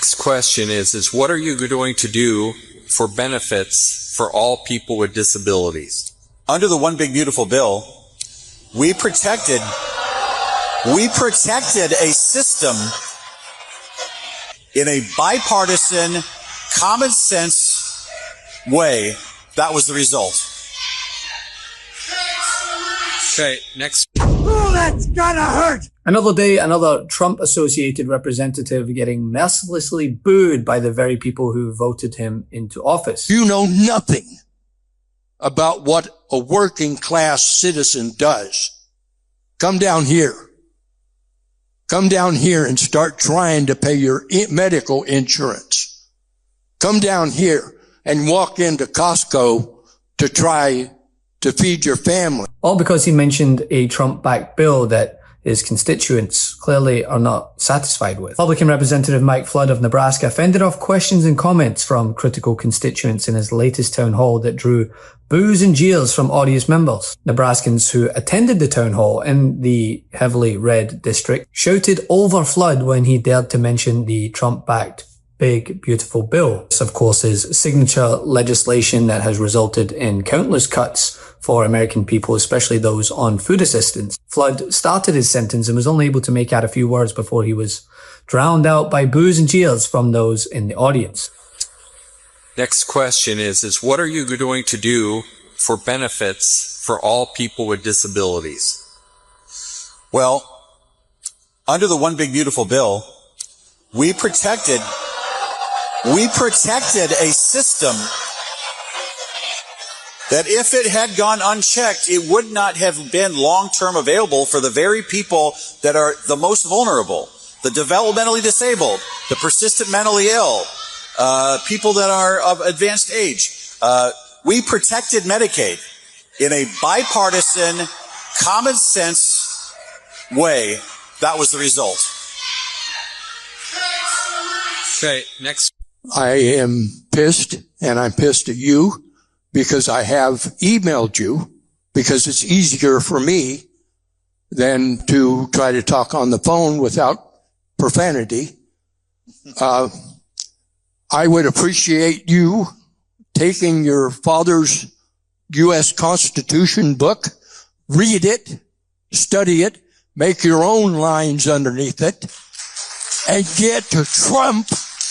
Next question is what are you going to do for benefits for all people with disabilities? Under the One Big Beautiful Bill, we protected a system in a bipartisan, common sense way. That was the result. Okay, next. Oh, that's gonna hurt! Another day, another Trump-associated representative getting mercilessly booed by the very people who voted him into office. You know nothing about what a working class citizen does. Come down here. Come down here and start trying to pay your medical insurance. Come down here and walk into Costco to try to feed your family. All because he mentioned a Trump-backed bill that his constituents clearly are not satisfied with. Republican Representative Mike Flood of Nebraska fended off questions and comments from critical constituents in his latest town hall that drew boos and jeers from audience members. Nebraskans who attended the town hall in the heavily red district shouted over Flood when he dared to mention the Trump-backed Big Beautiful Bill. This, of course, is signature legislation that has resulted in countless cuts for American people, especially those on food assistance. Flood started his sentence and was only able to make out a few words before he was drowned out by boos and jeers from those in the audience. Next question is what are you going to do for benefits for all people with disabilities? Well, under the One Big Beautiful Bill, we protected a system that if it had gone unchecked, it would not have been long-term available for the very people that are the most vulnerable, the developmentally disabled, the persistent mentally ill, people that are of advanced age. We protected Medicaid in a bipartisan, common sense way. That was the result. Okay, next. I am pissed, and I'm pissed at you because I have emailed you because it's easier for me than to try to talk on the phone without profanity. I would appreciate you taking your father's U.S. Constitution book, read it, study it, make your own lines underneath it, and get Trump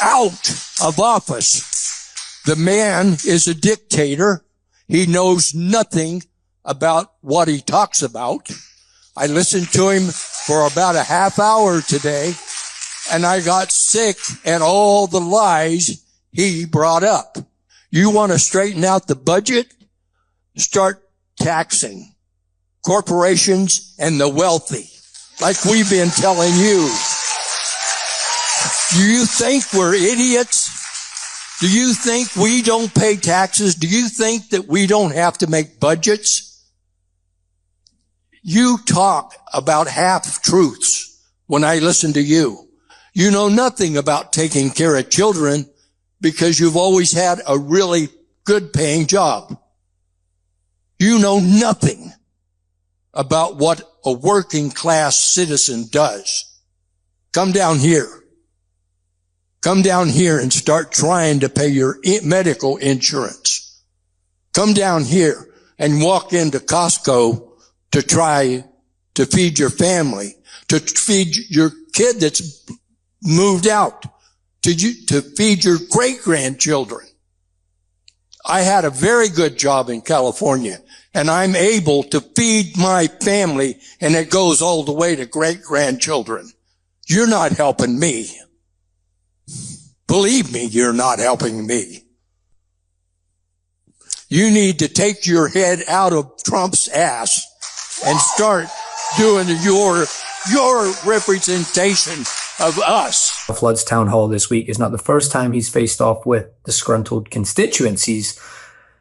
out of office. The man is a dictator. He knows nothing about what he talks about. I listened to him for about a half hour today, and I got sick at all the lies he brought up. You want to straighten out the budget? Start taxing corporations and the wealthy, like we've been telling you. Do you think we're idiots? Do you think we don't pay taxes? Do you think that we don't have to make budgets? You talk about half-truths when I listen to you. You know nothing about taking care of children because you've always had a really good-paying job. You know nothing about what a working-class citizen does. Come down here. Come down here and start trying to pay your medical insurance. Come down here and walk into Costco to try to feed your family, to feed your kid that's moved out, to feed your great-grandchildren. I had a very good job in California, and I'm able to feed my family, and it goes all the way to great-grandchildren. You're not helping me. Believe me, you're not helping me. You need to take your head out of Trump's ass and start doing your representation of us. Flood's town hall this week is not the first time he's faced off with disgruntled constituents. He's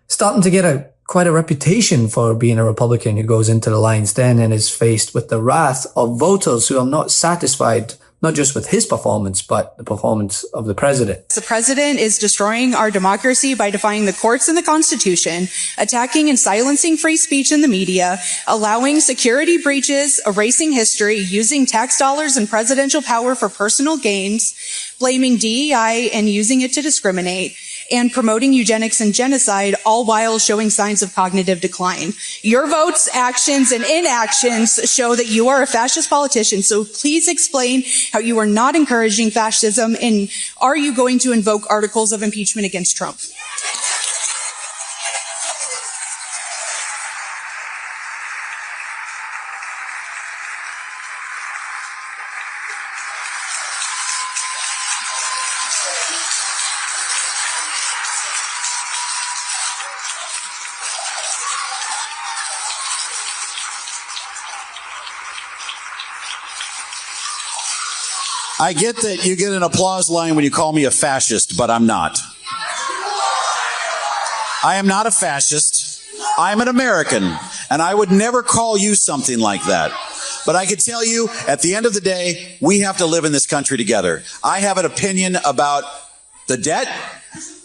starting to get quite a reputation for being a Republican who goes into the lion's den and is faced with the wrath of voters who are not satisfied not just with his performance, but the performance of the president. The president is destroying our democracy by defying the courts and the Constitution, attacking and silencing free speech in the media, allowing security breaches, erasing history, using tax dollars and presidential power for personal gains, blaming DEI and using it to discriminate, and promoting eugenics and genocide, all while showing signs of cognitive decline. Your votes, actions, and inactions show that you are a fascist politician, so please explain how you are not encouraging fascism, and are you going to invoke articles of impeachment against Trump? I get that you get an applause line when you call me a fascist, but I'm not. I am not a fascist. I'm an American, and I would never call you something like that. But I can tell you, at the end of the day, we have to live in this country together. I have an opinion about the debt.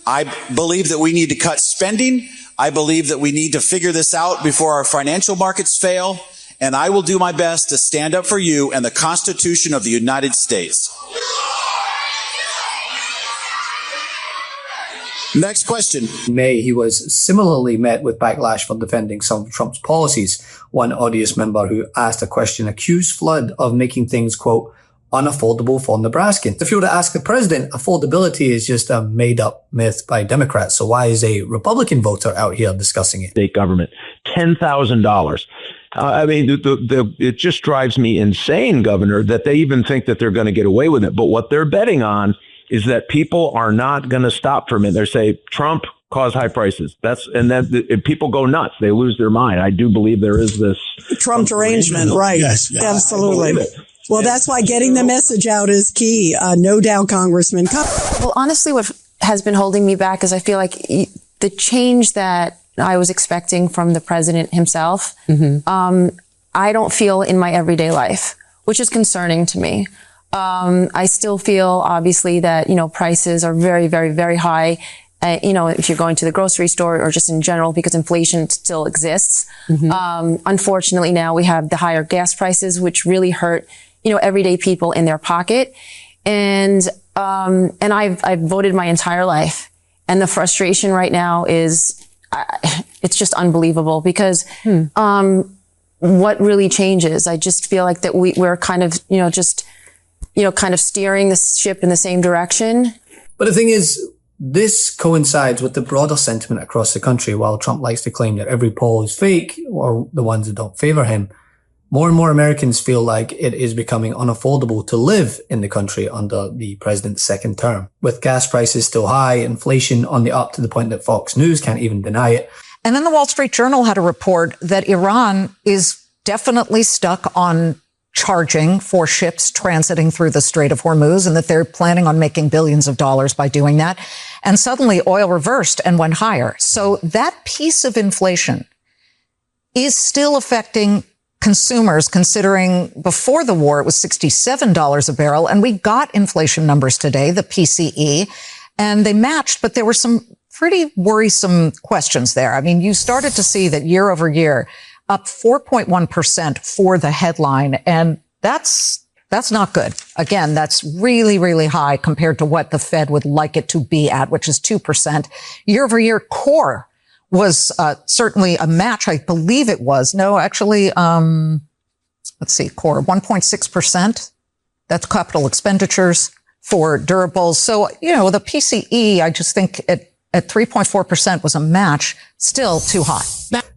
I believe that we need to cut spending. I believe that we need to figure this out before our financial markets fail. And I will do my best to stand up for you and the Constitution of the United States. Next question. In May, he was similarly met with backlash for defending some of Trump's policies. One audience member who asked a question accused Flood of making things, quote, unaffordable for Nebraskans. If you were to ask the president, affordability is just a made-up myth by Democrats. So why is a Republican voter out here discussing it? State government, $10,000. I mean, it just drives me insane, Governor, that they even think that they're going to get away with it. But what they're betting on is that people are not going to stop for a minute. They say Trump caused high prices. And then people go nuts. They lose their mind. I do believe there is this Trump derangement, right? Yes, absolutely. Well, that's why getting the message out is key. No doubt, Congressman. Well, honestly, what has been holding me back is I feel like the change that I was expecting from the president himself, I don't feel in my everyday life, which is concerning to me. I still feel, obviously, that, prices are very, very, very high. If you're going to the grocery store or just in general, because inflation still exists. Unfortunately, now we have the higher gas prices, which really hurt, everyday people in their pocket. And I've voted my entire life. And the frustration right now is, it's just unbelievable because, what really changes? I just feel like that we're kind of, kind of steering the ship in the same direction. But the thing is, this coincides with the broader sentiment across the country. While Trump likes to claim that every poll is fake, or the ones that don't favor him, more and more Americans feel like it is becoming unaffordable to live in the country under the president's second term. With gas prices still high, inflation on the up to the point that Fox News can't even deny it. And then the Wall Street Journal had a report that Iran is definitely stuck on charging for ships transiting through the Strait of Hormuz, and that they're planning on making billions of dollars by doing that. And suddenly oil reversed and went higher. So that piece of inflation is still affecting consumers, considering before the war it was $67 a barrel, and we got inflation numbers today, the PCE, and they matched, but there were some pretty worrisome questions there. I mean, you started to see that year over year, up 4.1% for the headline, and that's not good. Again, that's really, really high compared to what the Fed would like it to be at, which is 2%. Year over year, core was certainly a match. I believe it was. No, actually, let's see, core 1.6%. That's capital expenditures for durables. So, the PCE, I just think at 3.4% was a match, still too high.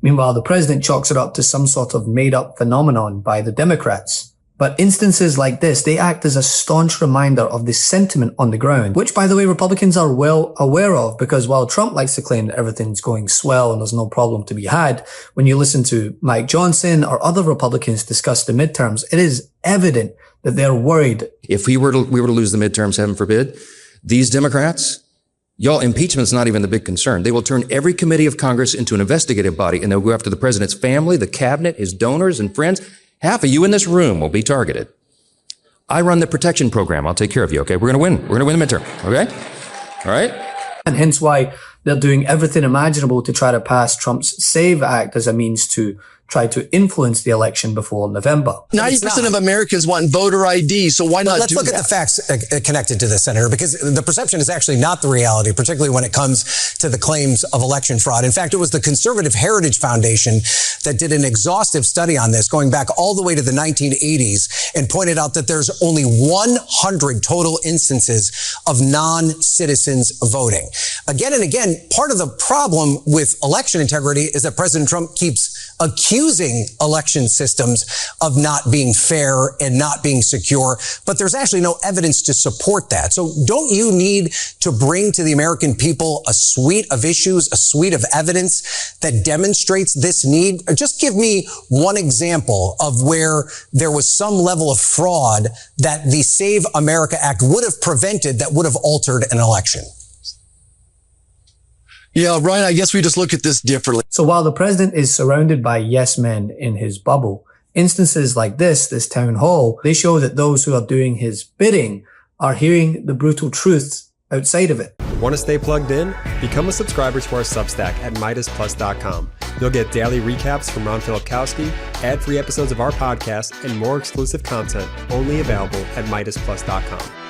Meanwhile, the president chalks it up to some sort of made-up phenomenon by the Democrats. But instances like this, they act as a staunch reminder of the sentiment on the ground, which, by the way, Republicans are well aware of, because while Trump likes to claim that everything's going swell and there's no problem to be had, when you listen to Mike Johnson or other Republicans discuss the midterms, it is evident that they're worried. If we were to lose the midterms, heaven forbid, these Democrats, y'all, impeachment's not even the big concern. They will turn every committee of Congress into an investigative body, and they'll go after the president's family, the cabinet, his donors and friends. Half of you in this room will be targeted. I run the protection program. I'll take care of you. Okay. We're going to win. We're going to win the midterm. Okay. All right. And hence why they're doing everything imaginable to try to pass Trump's SAVE Act as a means to try to influence the election before November. 90% of Americans want voter ID, so why not Let's look at the facts connected to this, Senator, because the perception is actually not the reality, particularly when it comes to the claims of election fraud. In fact, it was the Conservative Heritage Foundation that did an exhaustive study on this going back all the way to the 1980s and pointed out that there's only 100 total instances of non-citizens voting. Again and again, part of the problem with election integrity is that President Trump keeps accusing election systems of not being fair and not being secure, but there's actually no evidence to support that. So don't you need to bring to the American people a suite of issues, a suite of evidence that demonstrates this need? Or just give me one example of where there was some level of fraud that the Save America Act would have prevented, that would have altered an election. Yeah, Ryan, I guess we just look at this differently. So while the president is surrounded by yes men in his bubble, instances like this town hall, they show that those who are doing his bidding are hearing the brutal truths outside of it. Want to stay plugged in? Become a subscriber to our Substack at MeidasPlus.com. You'll get daily recaps from Ron Filipkowski, ad-free episodes of our podcast, and more exclusive content only available at MeidasPlus.com.